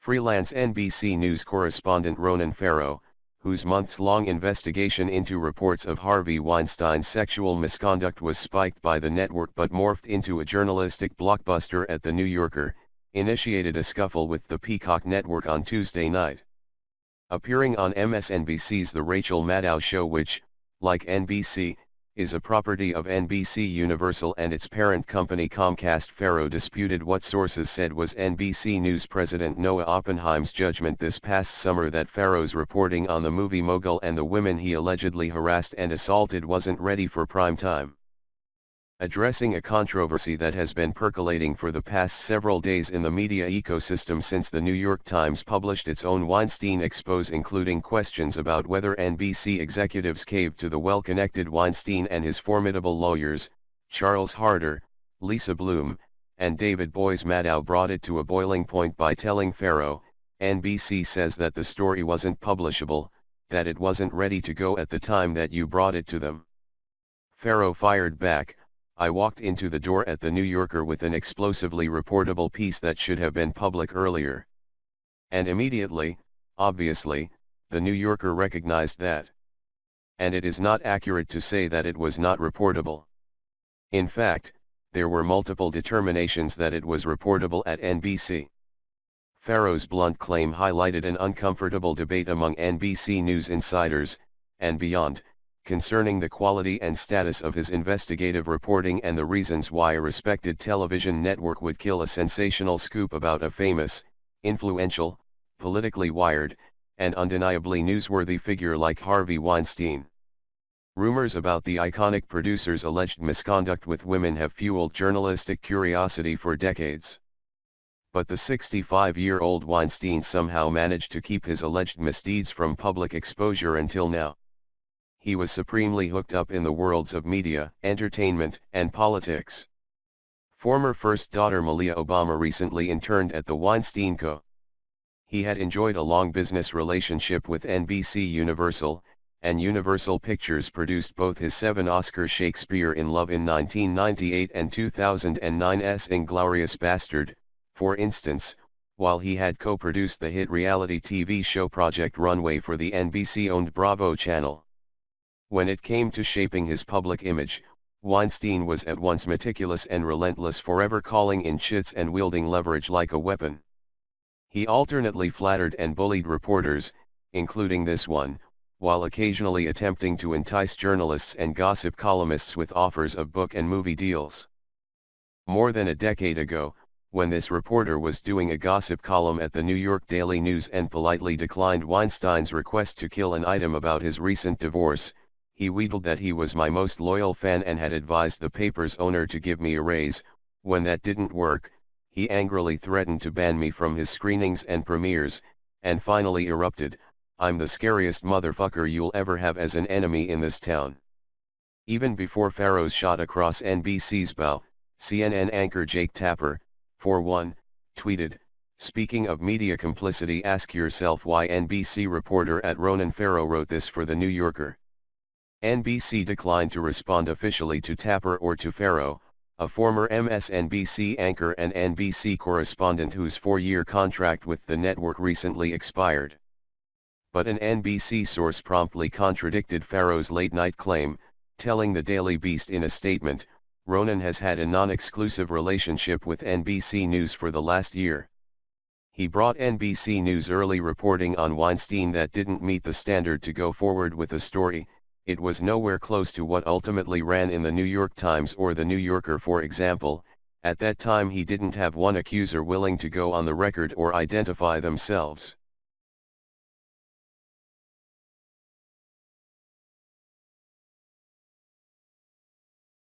Freelance NBC News correspondent Ronan Farrow, whose months-long investigation into reports of Harvey Weinstein's sexual misconduct was spiked by the network but morphed into a journalistic blockbuster at The New Yorker, initiated a scuffle with the Peacock Network on Tuesday night. Appearing on MSNBC's The Rachel Maddow Show, which, like NBC, is a property of NBC Universal and its parent company Comcast, Farrow disputed what sources said was NBC News president Noah Oppenheim's judgment this past summer that Farrow's reporting on the movie Mogul and the women he allegedly harassed and assaulted wasn't ready for prime time. Addressing a controversy that has been percolating for the past several days in the media ecosystem since the New York Times published its own Weinstein exposé, including questions about whether NBC executives caved to the well-connected Weinstein and his formidable lawyers, Charles Harder, Lisa Bloom, and David Boies, Maddow brought it to a boiling point by telling Farrow, "NBC says that the story wasn't publishable, that it wasn't ready to go at the time that you brought it to them." Farrow fired back, "I walked into the door at The New Yorker with an explosively reportable piece that should have been public earlier. And immediately, obviously, The New Yorker recognized that. And it is not accurate to say that it was not reportable. In fact, there were multiple determinations that it was reportable at NBC." Farrow's blunt claim highlighted an uncomfortable debate among NBC News insiders, and beyond, concerning the quality and status of his investigative reporting and the reasons why a respected television network would kill a sensational scoop about a famous, influential, politically wired, and undeniably newsworthy figure like Harvey Weinstein. Rumors about the iconic producer's alleged misconduct with women have fueled journalistic curiosity for decades. But the 65-year-old Weinstein somehow managed to keep his alleged misdeeds from public exposure until now. He was supremely hooked up in the worlds of media, entertainment, and politics. Former First Daughter Malia Obama recently interned at the Weinstein Co. He had enjoyed a long business relationship with NBC Universal, and Universal Pictures produced both his 7 Oscar Shakespeare in Love in 1998 and 2009's Inglourious Bastard, for instance, while he had co-produced the hit reality TV show Project Runway for the NBC-owned Bravo channel. When it came to shaping his public image, Weinstein was at once meticulous and relentless, forever calling in chits and wielding leverage like a weapon. He alternately flattered and bullied reporters, including this one, while occasionally attempting to entice journalists and gossip columnists with offers of book and movie deals. More than a decade ago, when this reporter was doing a gossip column at the New York Daily News and politely declined Weinstein's request to kill an item about his recent divorce, he wheedled that he was my most loyal fan and had advised the paper's owner to give me a raise. When that didn't work, he angrily threatened to ban me from his screenings and premieres, and finally erupted, "I'm the scariest motherfucker you'll ever have as an enemy in this town." Even before Farrow's shot across NBC's bow, CNN anchor Jake Tapper, for one, tweeted, "Speaking of media complicity, ask yourself why NBC reporter at Ronan Farrow wrote this for The New Yorker." NBC declined to respond officially to Tapper or to Farrow, a former MSNBC anchor and NBC correspondent whose 4-year contract with the network recently expired. But an NBC source promptly contradicted Farrow's late-night claim, telling the Daily Beast in a statement, "Ronan has had a non-exclusive relationship with NBC News for the last year. He brought NBC News early reporting on Weinstein that didn't meet the standard to go forward with the story. It was nowhere close to what ultimately ran in the New York Times or the New Yorker, for example. At that time he didn't have one accuser willing to go on the record or identify themselves.